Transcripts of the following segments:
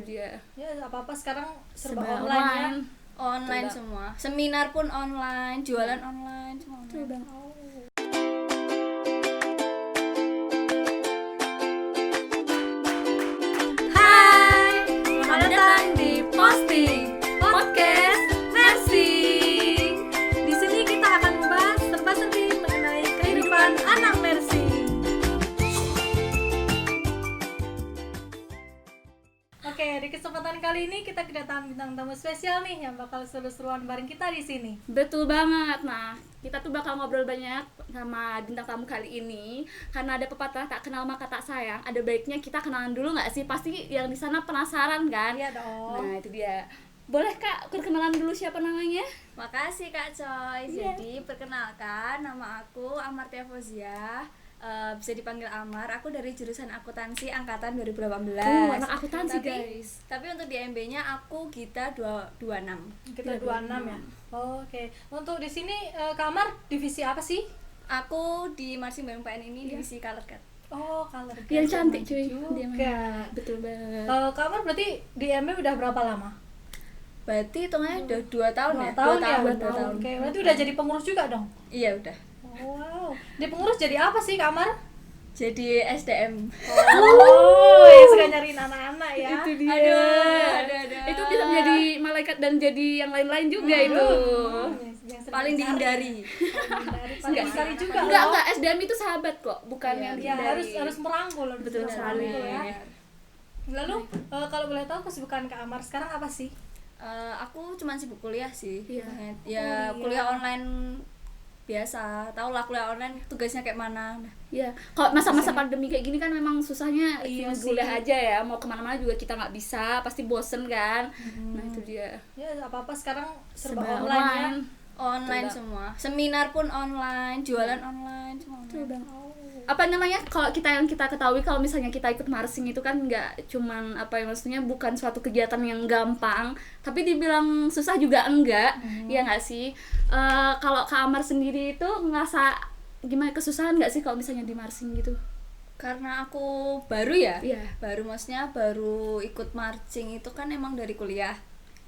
dia. Ya apa-apa sekarang serba Serba online ya. Online Betul, semua, seminar pun online, jualan online semua Betul online. banget. Hai, selamat datang di Posting Podcast Nursing. Di sini kita akan membahas serba-serbi mengenai kehidupan anak nursing. Oke, di kesempatan kali ini kita kedatangan bintang tamu spesial nih yang bakal seru-seruan bareng kita di sini. Betul banget. Nah, kita tuh bakal ngobrol banyak sama bintang tamu kali ini karena ada pepatah tak kenal maka tak sayang. Ada baiknya kita kenalan dulu nggak sih? Pasti yang di sana penasaran kan? Iya dong. Nah, itu dia. Boleh Kak, perkenalan dulu siapa namanya? Makasih Kak Coy. Iya. Jadi perkenalkan, nama aku Amartya Fauziah. Bisa dipanggil Amar. Aku dari jurusan akuntansi angkatan 2018. Anak akuntansi Tapi- guys. Tapi untuk di MB-nya aku Gita 26. Kita 26 ya. Oke. Untuk di sini kamar divisi apa sih? Aku di Marching Band PN ini divisi Color Guard. Oh, color guard. Yang cantik cuy. juga. Dia mah. Betul banget. Kamar berarti di MB udah berapa lama? Berarti hitungannya udah 2 tahun ya? 2 tahun ya? 2 2 tahun. tahun. Oke, berarti udah jadi pengurus juga dong? Iya udah. Oh, wow. Di pengurus jadi apa sih kamar? Jadi SDM. Oh, yang suka nyariin anak-anak ya. Itu dia. Aduh. Itu bisa menjadi malaikat dan jadi yang lain-lain juga itu. Yang sering Paling dicari. dihindari. Paling dicari juga. Enggak, SDM itu sahabat kok, bukan yang Ya, dihindari. harus merangkul. Betul sekali. Ya. Lalu kalau boleh tahu kesibukan Kak Amar sekarang apa sih? Aku cuma sibuk kuliah sih. Iya. Ya kuliah online biasa. Tau lah kuliah online tugasnya kayak mana. Ya, kalau masa-masa pandemi kayak gini kan memang susahnya Iya cuma sih. kuliah aja ya, mau kemana-mana juga kita nggak bisa, pasti bosen kan. Nah itu dia. Ya apa-apa sekarang serba Serba online ya. Online Betul, semua. Seminar pun online, jualan online semua. Betul, online. Bang. Apa namanya, kalau yang kita ketahui kalau misalnya kita ikut Marsing itu kan nggak cuman apa ya, maksudnya bukan suatu kegiatan yang gampang, tapi dibilang susah juga enggak. Ya nggak sih. Kalau Kak Amar sendiri itu ngerasa gimana, kesusahan nggak sih kalau misalnya di Marsing gitu? Karena aku baru ya. Iya. Baru ikut marching itu kan emang dari kuliah.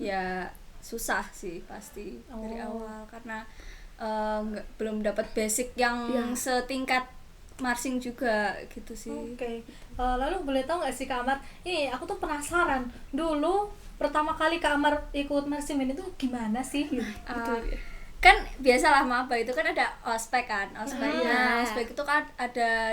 Ya susah sih pasti dari awal karena belum dapat basic yang Iya. setingkat marching juga gitu sih. Oke. Lalu boleh tahu nggak sih Kak Amar? Ini aku tuh penasaran. Dulu pertama kali Kak Amar ikut marching band itu gimana sih? Ah, kan biasalah maba itu kan ada ospek kan, ospek. Nah, ospek itu kan ada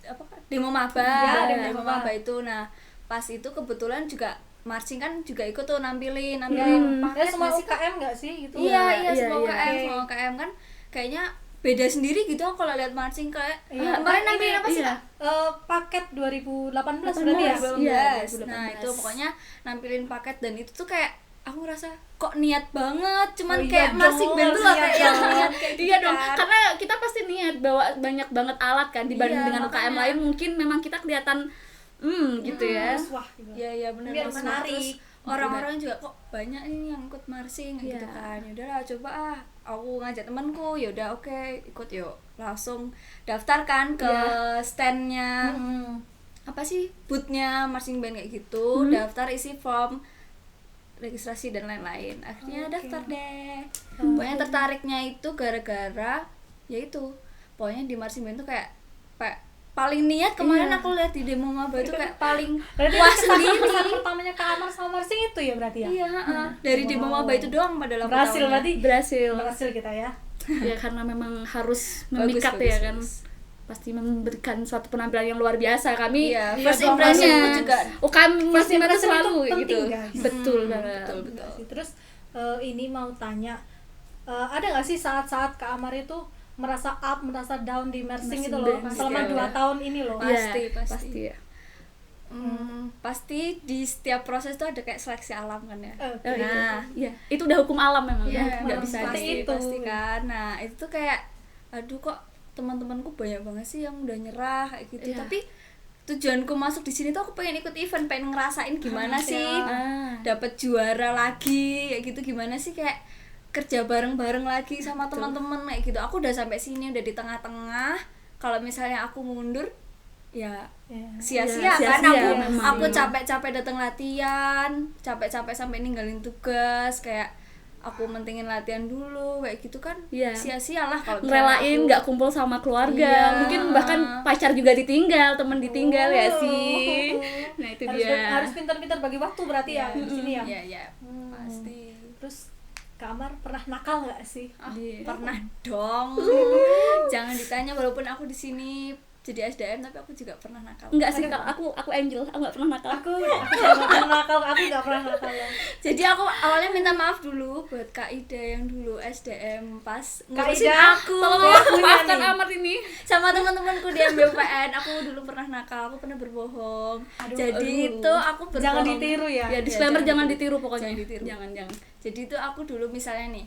apa demo maba, Ya, demo demo maba. maba itu. Nah, pas itu kebetulan juga marching kan juga ikut tuh nampilin Ya, paket semua nggak sih, Kak? UKM nggak sih gitu? Iya, Iya, semua iya. UKM, Oke. semua UKM kan kayaknya beda sendiri gitu kalau lihat marching kayak Iya, kemarin ini, nampilin apa sih, iya. Kak? Paket 2018 berarti ya? 2018. Iya, Nah, 2018. itu pokoknya nampilin paket dan itu tuh kayak aku ngerasa kok niat banget, cuman Oh iya kayak dong, marching band tuh niat kayak yang banget. niat kayak gitu Iya dong, kan. karena kita pasti niat bawa banyak banget alat kan dibanding Iya, dengan UKM lain, mungkin memang kita kelihatan gitu ya. Wah, gitu. Iya benar. Biar menarik. Terus orang-orang juga kok banyak ini yang ikut marching gitu Iya. kan. Ya udahlah coba aku ngajak temanku, ya udah oke, ikut yuk. Langsung daftar kan ke standnya apa sih boothnya marching band kayak gitu, daftar isi form registrasi dan lain-lain. Akhirnya daftar deh. Pokoknya tertariknya itu gara-gara ya itu. Pokoknya di marching band tuh kayak paling niat kemarin aku lihat di demo maba itu kayak paling Berarti puas kesan sendiri. pertamanya Kak Amar sama marching itu ya berarti ya? Iya, dari demo maba itu doang pada 8 Berhasil tahunnya. berarti. Berhasil. Berhasil kita ya. Ya karena memang harus Bagus, memikat ya kan. bagus. Pasti memberikan suatu penampilan yang luar biasa. Kami Iya, Iya, first dong, impressionku makanya. juga UKM First masih impression itu selalu penting, gitu. guys. Betul banget. betul. Terus ini mau tanya, ada nggak sih saat-saat Kak Amar itu merasa up, merasa down di marching itu loh Marching band, selama pasti 2 ada. tahun ini loh? Pasti, Iya, pasti. pasti ya. Pasti di setiap proses tuh ada kayak seleksi alam kan ya. Oke. Nah, Iya, itu udah hukum alam memang iya, ya, nggak hukum bisa alam. di Seperti itu. pasti kan. Nah, itu tuh kayak aduh kok teman-temanku banyak banget sih yang udah nyerah kayak gitu. Iya. Tapi tujuanku masuk di sini tuh aku pengen ikut event, pengen ngerasain gimana sih dapat juara lagi kayak gitu, gimana sih kayak kerja bareng-bareng lagi sama teman-teman kayak gitu. Aku udah sampai sini, udah di tengah-tengah. Kalau misalnya aku mundur ya Ya. sia-sia Ya, kan sia-sia aku memang. aku capek-capek datang latihan, capek-capek sampai ninggalin tugas, kayak aku mentingin latihan dulu kayak gitu kan. Iya. Sia-sia lah kalau misalnya ngerelain aku- nggak kumpul sama keluarga, Iya. mungkin bahkan pacar juga ditinggal, temen ditinggal ya sih. Nah itu harus dia. harus pintar-pintar bagi waktu berarti ya di sini ya. Iya, iya, pasti. Terus Kak Amar pernah nakal nggak sih? Ah, pernah dong. Jangan ditanya, walaupun aku di sini jadi SDM tapi aku juga pernah nakal. Enggak sih Kak, aku Angel, aku nggak pernah nakal. Aku juga nggak pernah nakal, aku nggak pernah nakal ya. Jadi aku awalnya minta maaf dulu buat Kak Ida yang dulu SDM pas Kak ngurusin Ida, aku Tolong Punya maafkan nih. Amar ini. sama teman-temanku di MBUPN. Aku dulu pernah nakal, aku pernah berbohong. Jadi itu aku berbohong. Jangan ditiru ya. Ya disclaimer jangan jangan ditiru pokoknya. Jangan ditiru. Jangan. Jadi itu aku dulu misalnya nih,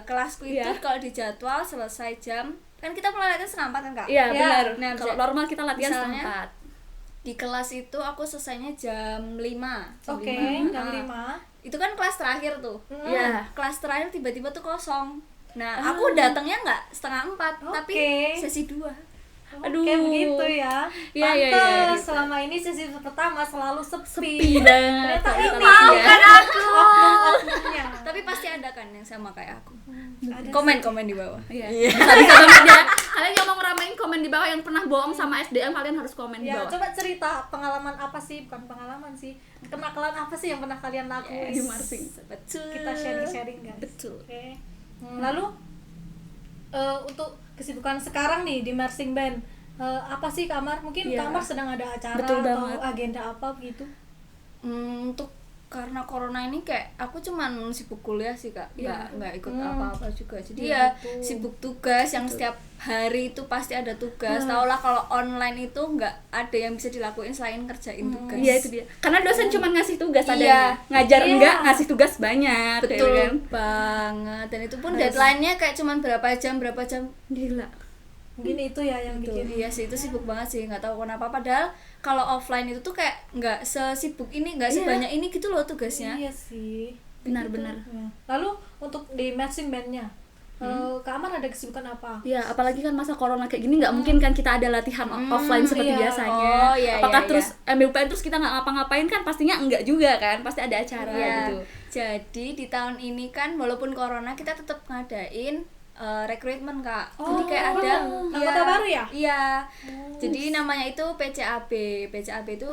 kelasku itu Iya. kalau di jadwal selesai jam, kan kita mulai latihan setengah 4 kan Kak? Iya Ya. benar. Nah, Kalau bisa- normal kita latihan misalnya, setengah 4. Di kelas itu aku selesainya jam 5. Oke, jam 5. Itu kan kelas terakhir tuh. Iya. Kelas terakhir tiba-tiba tuh kosong. Nah, aku datangnya nggak setengah 4, tapi Oke. sesi 2. Aduh. Kayak begitu ya. Iya, iya, Pantes iya. selama ini sesi pertama selalu sepi. Sepi banget. Ternyata ini Iya. Bukan aku. oknum-oknumnya. Tapi pasti ada kan yang sama kayak aku. Ada Komen di bawah. Iya. Bisa banget ya. Kalian yang mau ngeramein komen di bawah, yang pernah bohong sama SDM kalian harus komen di Ya, bawah. coba cerita pengalaman apa sih? Bukan pengalaman sih. Kenakalan apa sih yang pernah kalian lakuin? Di Marsing. Betul. Kita sharing-sharing guys. Betul. Oke. Lalu untuk kesibukan sekarang nih di marching band, apa sih Kak Amar? Mungkin Iya. Kak Amar sedang ada acara Betul atau banget. agenda apa begitu? Untuk karena corona ini kayak aku cuman sibuk kuliah sih Kak, nggak ikut apa-apa juga. Jadi ya sibuk tugas yang setiap hari itu pasti ada tugas. Taulah kalau online itu nggak ada yang bisa dilakuin selain kerjain tugas. Iya itu dia. Karena dosen cuma ngasih tugas Iya. adanya. Ngajar Iya. enggak, ngasih tugas banyak. Betul kayak kan. banget. Dan itu pun deadline-nya kayak cuman berapa jam. Gila. Mungkin itu ya yang bikin. Iya sih, itu sibuk banget sih, nggak tahu kenapa. Padahal kalau offline itu tuh kayak nggak sesibuk ini, nggak sebanyak ini gitu loh tugasnya. Iya sih. Benar-benar. Ya. Lalu untuk di marching band-nya, Kak Amar ada kesibukan apa? Ya, apalagi kan masa corona kayak gini nggak mungkin kan kita ada latihan offline seperti iya. biasanya. Oh, iya, Apakah iya, terus MBUPN terus kita nggak ngapa-ngapain kan? Pastinya enggak juga kan. Pasti ada acara Iya. gitu. Jadi di tahun ini kan walaupun corona kita tetap ngadain rekrutmen Kak. Jadi kayak ada anggota baru ya? Iya. Jadi namanya itu PCAB. PCAB itu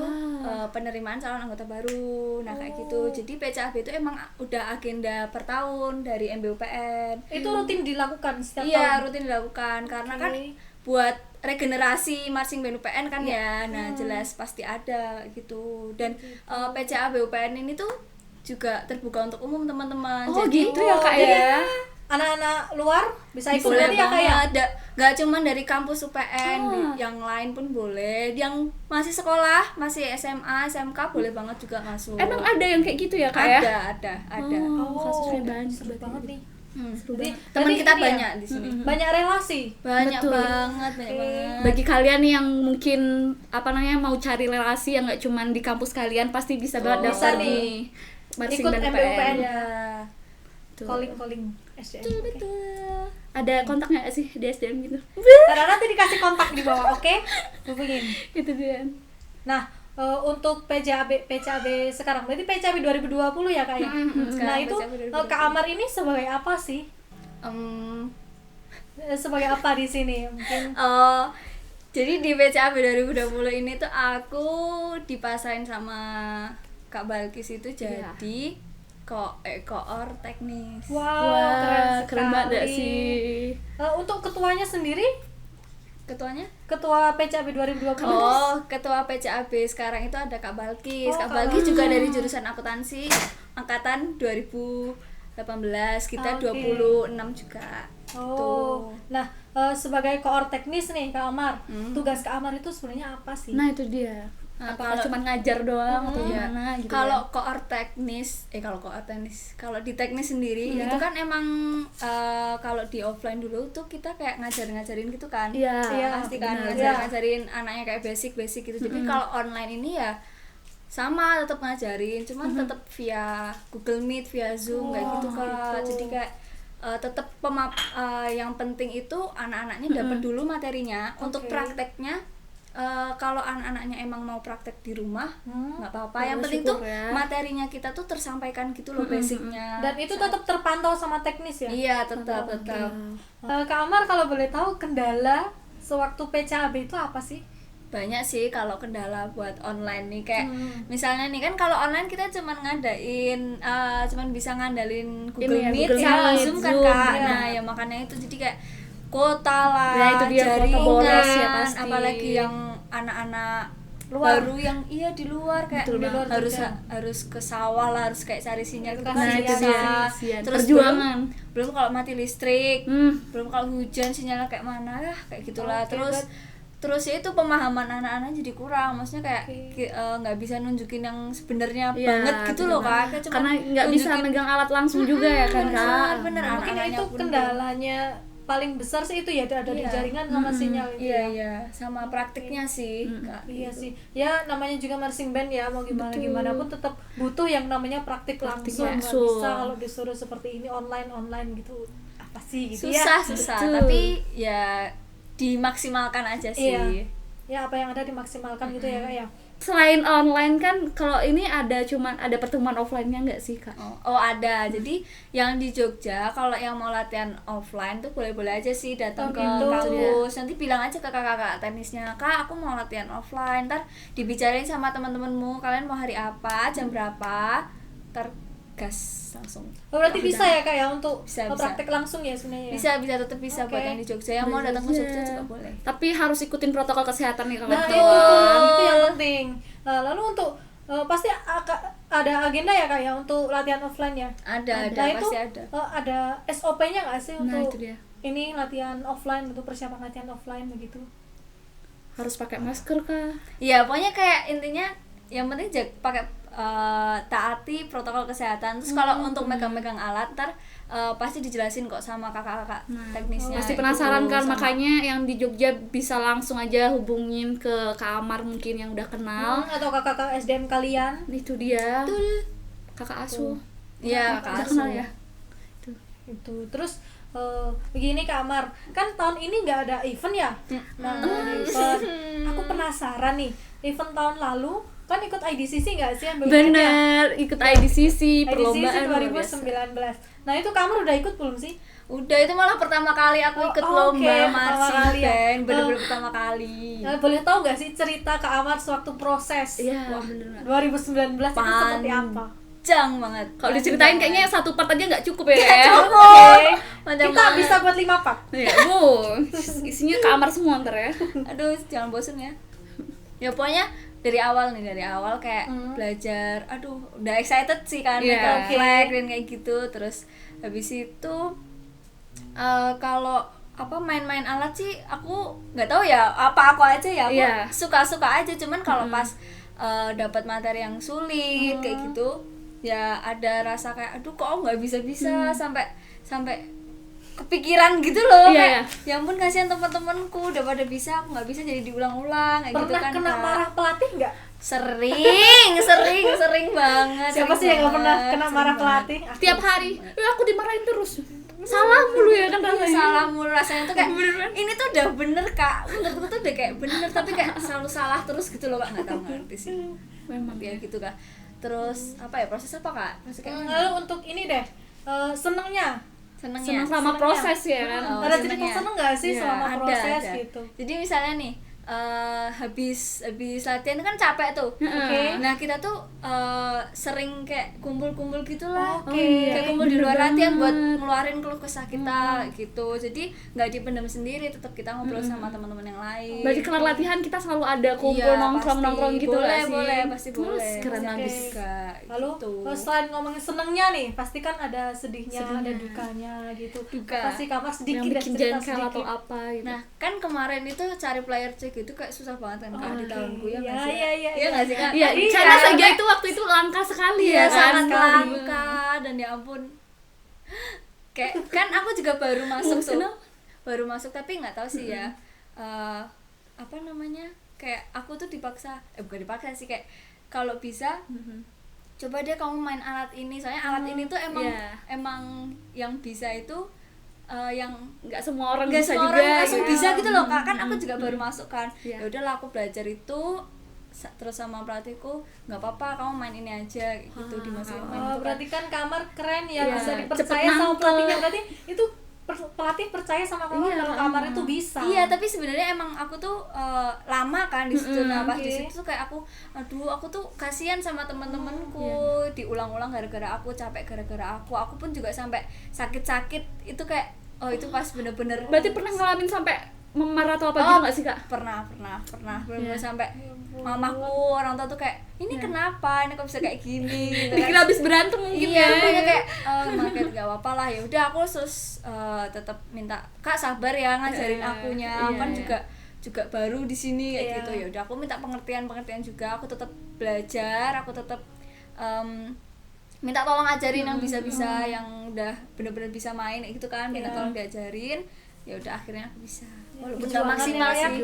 penerimaan calon anggota baru. Nah, kayak gitu. Jadi PCAB itu emang udah agenda per tahun dari MBUPN. Itu rutin dilakukan setiap Iya, tahun. rutin dilakukan karena Oke. kan buat regenerasi marching band UPN kan ya. Nah, jelas pasti ada gitu. Dan PCAB UPN ini tuh juga terbuka untuk umum teman-teman. Oh, Jadi gitu ya Kak ya. Anak-anak luar bisa ikut boleh berarti ya kayak. banget. Nggak cuma dari kampus UPN, yang lain pun boleh. Yang masih sekolah, masih SMA, SMK boleh banget juga masuk. Emang ada yang kayak gitu ya Kak ya? ada. Oh, kasusnya banyak seru berarti. banget nih. Teman Berarti kita ini ya, banyak di sini. Banyak relasi. Banyak Betul. banget. Bagi kalian nih yang mungkin mau cari relasi yang nggak cuman di kampus kalian, pasti bisa banget daftar Bisa nih. nih Marching Ikut Band MBUPN. UPN. Ya. Calling SDM. Oke. Ada kontaknya nggak sih di SDM gitu? Karena nanti dikasih kontak di bawah, oke? Hubungin. Itu dia. Nah, untuk PCAB sekarang berarti PCAB 2020 ya Kak ya? Nah, sekarang itu PCAB 2020. Kak Amar ini sebagai apa sih? Sebagai apa di sini? Mungkin Jadi di PCAB 2020 ini tuh aku dipasain sama Kak Balkis itu jadi koor teknis. wow, keren banget sekali. sih. Untuk ketuanya sendiri, Ketuanya? ketua PCAB 2020. Oh, ketua PCAB sekarang itu ada Kak Balkis. Oh, Kak Kak Balkis juga dari jurusan akuntansi angkatan 2018. Kita Oke. 26 juga. Oh, nah sebagai koor teknis nih Kak Amar, tugas Kak Amar itu sebenarnya apa sih? Nah itu dia. Nah, Apakah kalau- cuma ngajar doang atau Iya. gimana gitu? Kalau ya? kalau di teknis sendiri Iya. itu kan emang kalau di offline dulu tuh kita kayak ngajarin gitu kan. Iya, Pasti kan benar. ngajarin anaknya kayak basic gitu. Jadi kalau online ini ya sama tetap ngajarin, cuman tetap via Google Meet, via Zoom kayak gitu Kak. Jadi kayak tetap yang penting itu anak-anaknya dapat dulu materinya. Untuk prakteknya kalau anak-anaknya emang mau praktek di rumah nggak apa-apa, Oh, yang penting tuh syukur ya. materinya kita tuh tersampaikan gitu loh, basicnya. Dan itu tetap terpantau sama teknis ya. Iya, tetap. Kak Amar kalau boleh tahu kendala sewaktu PCAB itu apa sih? Banyak sih kalau kendala buat online nih, kayak misalnya nih kan kalau online kita cuman cuman bisa ngandalin Google Ini ya, Meet Google sama Meet, Zoom kan Zoom, Kak. ya. Nah, ya makanya itu jadi kayak kuota lah, Nah, itu dia, kuota jaringan, boros ya pasti. apalagi yang anak-anak Luar. baru yang di luar kayak Betul banget. harus ke sawah lah, harus kayak cari sinyal ke Nah, itu bisa. dia. Kasihan. Terus Perjuangan. belum kalau mati listrik, Hmm. belum kalau hujan sinyalnya kayak mana lah, kayak gitulah. Oke, Terus ya itu pemahaman anak-anak jadi kurang, maksudnya kayak Oke. nggak bisa nunjukin yang sebenarnya Iya, banget gitu loh bener. Kak. Kayak cuma Karena nggak bisa nunjukin- megang alat langsung juga ya kan Kak. bener, Nah, mungkin anak-anaknya itu pun kendalanya paling besar sih itu ya, ada di Iya. jaringan sama sinyal itu Iya, ya. iya, sama praktiknya sih Kak. Iya sih, ya namanya juga marching band ya, mau gimana pun tetap butuh yang namanya praktik langsung. Nggak langsung. bisa kalau disuruh seperti ini online gitu apa sih gitu ya. Susah, Betul. tapi ya dimaksimalkan aja sih. Iya. Ya apa yang ada dimaksimalkan gitu ya Kak ya. Selain online kan kalau ini ada pertemuan offline-nya nggak sih Kak? Oh ada, jadi yang di Jogja kalau yang mau latihan offline tuh boleh-boleh aja sih datang Oh, ke gitu. kampus. Nanti bilang aja ke kakak-kakak tenisnya, Kak aku mau latihan offline, ntar dibicarain sama teman-temanmu, kalian mau hari apa, jam berapa, ntar gas langsung. Oh, berarti bisa ya Kak ya untuk Bisa. praktek langsung ya sebenarnya. Bisa tetap bisa buat Oke. yang di Jogja, yang mau datang ke Jogja juga boleh. Tapi harus ikutin protokol kesehatan nih Nah kawan-kawan. itu yang penting. Lalu untuk pasti ada agenda ya Kak ya untuk latihan offline ya. Ada Nah itu pasti ada. ada SOP-nya nggak sih Nah, untuk itu dia. ini latihan offline, untuk persiapan latihan offline begitu? Harus pakai masker Kak. Iya, pokoknya kayak intinya yang penting pakai taati protokol kesehatan. Terus kalau untuk megang-megang alat ntar pasti dijelasin kok sama kakak-kakak teknisnya. Pasti penasaran gitu, kan, sama- makanya yang di Jogja bisa langsung aja hubungin ke Kak Amar mungkin yang udah kenal. Atau kakak SDM kalian? Itu dia. Kakak asuh. Iya, Udah kakak kenal asuh. ya. Itu terus begini Kak Amar, kan tahun ini nggak ada event ya. Nah, nggak ada event. Aku penasaran nih, event tahun lalu kan ikut IDCC nggak sih yang Bener, ikut IDCC, IDCC perlombaan luar biasa. 2019. Nah itu Kak Amar udah ikut belum sih? Udah, itu malah pertama kali aku ikut Oh, oke, lomba pertama marching kali ya. band, bener-bener pertama kali. Nah, boleh tahu nggak sih cerita Kak Amar sewaktu proses Iya, bener. 2019 itu seperti apa? Panjang banget. Kalau diceritain kayaknya satu part aja nggak cukup ya. Oke, Panjang kita banget. bisa buat 5 part. Ya, isinya Kak Amar semua ntar ya. Aduh, jangan bosen ya. Ya pokoknya dari awal kayak belajar, aduh udah excited sih kan, Iya. megang flag dan kayak gitu. Terus habis itu kalau main-main alat sih aku nggak tahu ya, aku aja ya, aku Iya. suka-suka aja. Cuman kalau pas dapat materi yang sulit kayak gitu ya ada rasa kayak aduh kok nggak bisa sampai kepikiran gitu loh. Iya, Kayak ya ampun kasihan teman-temanku udah pada bisa, aku nggak bisa, jadi diulang-ulang kayak gitu Pernah kan kena Kak. marah pelatih nggak? sering banget. Siapa sih yang nggak pernah kena marah pelatih? Tiap hari, aku dimarahin terus. Salah mulu ya kan rasanya. Salah mulu rasanya tuh kayak ini tuh udah bener Kak, menurutku tuh udah kayak bener tapi kayak selalu salah terus gitu loh Kak, nggak tahu ngerti sih. Memang Ya gitu Kak. Terus apa ya, proses apa Kak? Proses kayak Lalu untuk ini deh, senengnya senengnya. senang sama proses ya kan. Oh, ada cerita senengnya. seneng nggak sih Iya, selama proses ada. gitu? Jadi misalnya nih habis latihan kan capek tuh. Oke. Nah kita tuh sering kayak kumpul-kumpul gitulah. Oke. Kayak kumpul di luar Bener latihan buat banget. ngeluarin keluh kesah kita gitu. Jadi nggak dipendam sendiri, tetap kita ngobrol sama teman-teman yang lain. Berarti kelar latihan kita selalu ada kumpul Iya, nongkrong pasti. gitu Boleh, nggak sih? boleh, pasti Terus boleh. keren Pasti abis. juga, Lalu gitu. selain ngomongin senengnya nih, pasti kan ada sedihnya, Sedihnya. ada dukanya gitu. Duka. Pasti Kamar sedikit Yang deh, bikin cerita jengkel atau sedikit. apa gitu. Nah kan kemarin itu cari player C gitu kayak susah banget kan Kak, di Oke. tahunku ya nggak Iya, sih? iya, iya, Iya nggak sih Kak? Iya, Iya, karena iya. saja itu waktu itu langka sekali Iya, ya kan. sangat Sekali. langka dan ya ampun. Kayak kan aku juga baru masuk tuh. Kenapa? Baru masuk tapi nggak tahu sih ya. Apa namanya? Kayak aku tuh dipaksa, bukan dipaksa sih, kayak kalau bisa coba deh kamu main alat ini. Soalnya alat ini tuh emang iya. emang yang bisa itu yang nggak semua orang nggak bisa semua juga orang langsung gitu. bisa gitu loh Kak, kan aku juga baru masuk kan. Iya. Ya udahlah aku belajar itu terus sama pelatihku nggak apa-apa kamu main ini aja gitu di masa main itu kan. Berarti kan Kamar keren ya, Iya, bisa cepet dipercaya sama nangkep. pelatihnya. Berarti itu pelatih percaya sama Kamar Iya, kalau Kamar itu bisa. Iya, tapi sebenarnya emang aku tuh lama kan di situ. Nah, pas di oke. situ tuh kayak aku tuh kasihan sama teman-temanku, diulang-ulang gara-gara aku, capek gara-gara aku. Aku pun juga sampai sakit-sakit itu kayak itu pas bener-bener Berarti pernah ngalamin sampai memar atau apa gitu nggak sih Kak? pernah bener-bener sampai mamaku, orang tua tuh kayak ini kenapa, ini kok bisa kayak gini gitu kan. Dikira habis berantem mungkin Iya, ya. makanya kayak makanya gak apa-apa lah, ya udah aku terus tetap minta Kak sabar ya ngajarin akunya, aku kan juga baru di sini kayak gitu. Ya udah aku minta pengertian juga, aku tetap belajar, aku tetap minta tolong ajarin yang bisa-bisa, yang udah bener-bener bisa main kayak gitu kan, minta tolong diajarin. Ya udah akhirnya aku bisa. Walaupun gak Perjuangan maksimal ya, sih.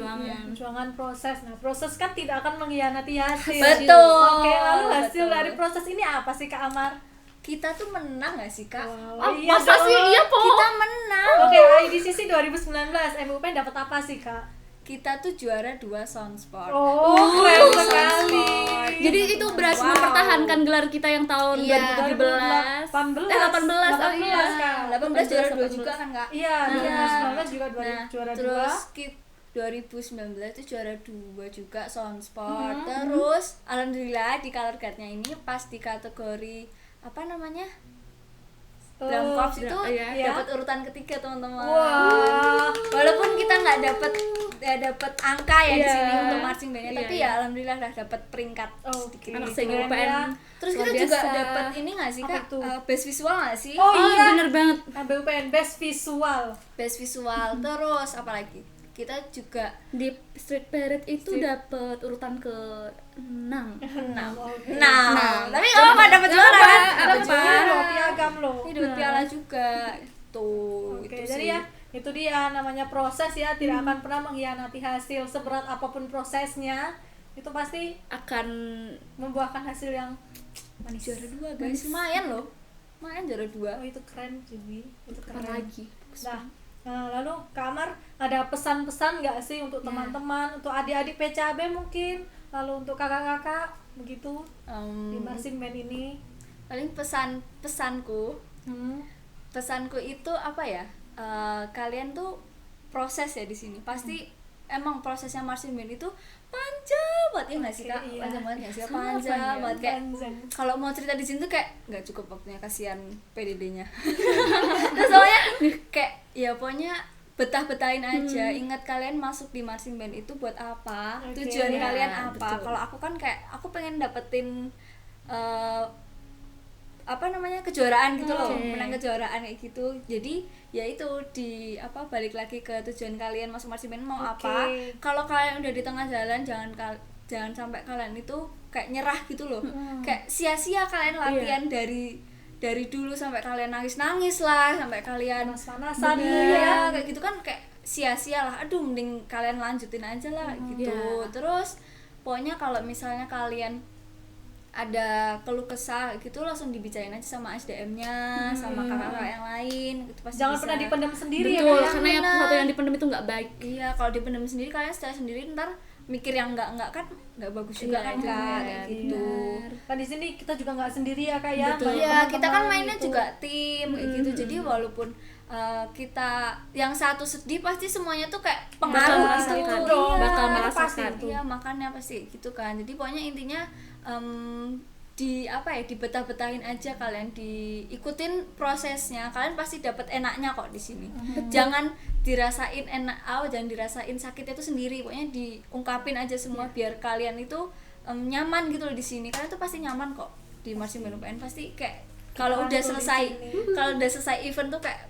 perjuangan proses. Nah, proses kan tidak akan mengkhianati hasil. Betul. Oke, lalu hasil Betul. dari proses ini apa sih Kak Amar? Kita tuh menang gak sih Kak? Oh, iya masa dong. sih? Iya po. Kita menang. Oke, IDCC 2019 MUPN dapat apa sih Kak? Kita tuh juara 2 Sound Sport. Oh, keren sekali. Jadi itu berhasil mempertahankan gelar kita yang tahun Iya, 2017. 18. 18. Oh iya. 18, Kak. 18 juara 2 juga kan Kak? Iya, 2019 juga juara 2. Terus 2019 itu juara 2 juga Sound Sport. Terus alhamdulillah di color guard-nya ini pas di kategori apa namanya? Drum corps itu iya. dapat urutan ketiga teman-teman. Wah. Walaupun kita nggak dapat angka ya di Iya. sini untuk marching band-nya, Iya, tapi iya. ya alhamdulillah udah dapat peringkat sedikit. Anak Keren senior ya. UPN. Terus luar kita juga biasa. dapat ini nggak sih Apa Kak? itu? Best visual nggak sih? Oh Oh, iya, bener banget. MUPN Best Visual. Best visual. Terus apa lagi? Kita juga Di Street Parade itu dapat urutan ke 6. tapi nggak apa-apa dapat juara kan? Dapat juara loh, piagam loh. Ini dapat piala juga. Tuh, Oke, itu jadi sih. ya itu dia namanya proses ya, tidak akan pernah mengkhianati hasil. Seberat apapun prosesnya, itu pasti Akan membuahkan hasil yang manis. Juara 2 guys, lumayan loh. Lumayan juara 2. Oh, itu keren Jui, itu apa keren. lagi? Nah, lalu Kamar ada pesan-pesan nggak sih untuk teman-teman, untuk adik-adik PCAB mungkin, lalu untuk kakak-kakak begitu di marching band ini? Paling pesanku itu apa ya? Kalian tuh proses ya di sini. Pasti emang prosesnya marching band itu panjang banget ya nggak sih Kak? Iya. Panjang banget nggak sih? Sangat Panjang panjang. banget kayak Panjang. kalau mau cerita di sini tuh kayak nggak cukup waktunya, kasihan PDD-nya. Terus soalnya kayak ya pokoknya betah-betahin aja. Ingat kalian masuk di marching band itu buat apa? Oke. Tujuan Ya, kalian apa? betul. Kalau aku kan kayak aku pengen dapetin apa namanya kejuaraan gitu loh, Oke. menang kejuaraan kayak gitu. Jadi ya itu di apa balik lagi ke tujuan kalian masuk marching band mau Oke. apa. Kalau kalian udah di tengah jalan jangan sampai kalian itu kayak nyerah gitu loh. Kayak sia-sia kalian latihan dari dulu sampai kalian nangis lah, sampai kalian Panas-panasan bener, gitu ya. kayak gitu kan kayak sia-sia lah. Aduh mending kalian lanjutin aja lah gitu. Iya. Terus pokoknya kalau misalnya kalian ada keluh kesah gitu langsung dibicarain aja sama SDM-nya, sama kakak-kakak yang lain gitu, pasti Jangan bisa. pernah dipendam sendiri ya, Betul, Kak, ya. karena yang benar. satu yang dipendam itu nggak baik. Iya, kalau dipendam sendiri kalian secara sendiri ntar mikir yang enggak kan nggak bagus juga Iya, kan itu Kak, benar. kayak gitu. Kan di sini kita juga nggak sendiri ya Kak ya. Betul. Banyak Iya, kita kan teman-teman mainnya gitu. juga tim kayak gitu. Jadi walaupun kita yang satu sedih pasti semuanya tuh kayak pengaruh merasakan. gitu. Dong, Iya, bakal pasti merasakan. itu. Iya, makanya pasti gitu kan. Jadi pokoknya intinya di apa ya, dibetah-betahin aja kalian, diikutin prosesnya, kalian pasti dapat enaknya kok di sini. Jangan dirasain enak, jangan dirasain sakitnya itu sendiri, pokoknya diungkapin aja semua biar kalian itu nyaman gitu loh di sini. Kalian tuh pasti nyaman kok di marching band UPN, pasti kayak kalau udah rangkul di selesai sini. kalau udah selesai event tuh kayak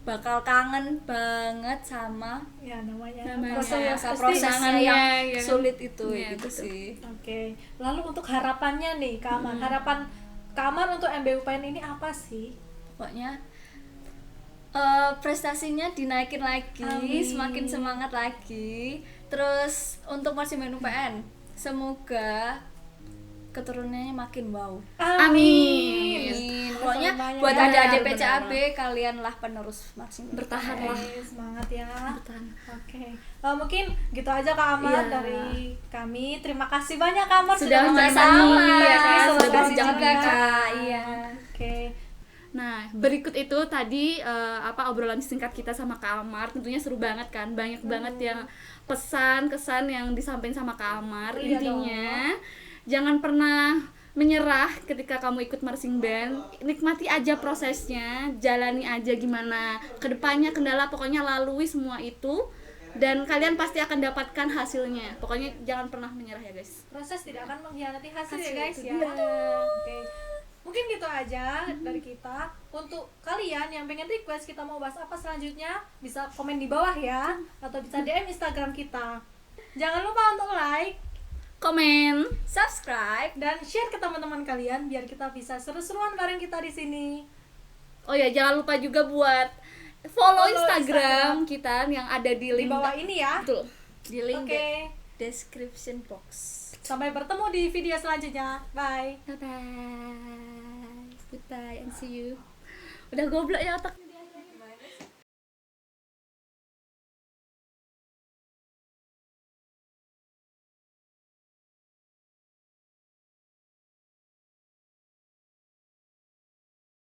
bakal kangen banget sama Ya namanya masa pasti. prosesnya Tangannya, yang ya. sulit itu Iya, gitu betul. sih. Oke. Lalu untuk harapannya nih Kak Amar, harapan Kak Amar untuk MBUPN ini apa sih? Pokoknya prestasinya dinaikin lagi, Amin. semakin semangat lagi. Terus untuk marching band UPN, semoga keturunannya makin wow. Amin. Pokoknya Selamanya buat ya. adik-adik PCAB kalianlah penerus marching band. Bertahanlah. Oke, semangat ya. Bertahan. Oke, mungkin gitu aja Kak Amar Iya. dari kami. Terima kasih banyak Kak Amar Sudah menemani sama-sama. kita di Sudah episode berbincang juga. juga. Iya. Oke, Nah, berikut itu tadi obrolan singkat kita sama Kak Amar. Tentunya seru banget kan, banyak banget yang kesan yang disampaikan sama Kak Amar. Iya Intinya, jangan pernah menyerah ketika kamu ikut marching band. Nikmati aja prosesnya, jalani aja gimana kedepannya, kendala, pokoknya lalui semua itu. Dan kalian pasti akan dapatkan hasilnya. Pokoknya jangan pernah menyerah ya guys. proses tidak akan mengkhianati hasil ya Hasil guys itu ya. dia. Oke. Mungkin gitu aja dari kita. Untuk kalian yang pengen request kita mau bahas apa selanjutnya, bisa komen di bawah ya, atau bisa DM Instagram kita. Jangan lupa untuk like Komen. Subscribe. dan share ke teman-teman kalian biar kita bisa seru-seruan bareng kita di sini. Oh ya, jangan lupa juga buat follow Follow Instagram kita yang ada di Di link bawah ini ya. Betul. Di link Oke. description box. Sampai bertemu di video selanjutnya. Bye. Bye bye. Goodbye and see you. Udah goblok ya otaknya.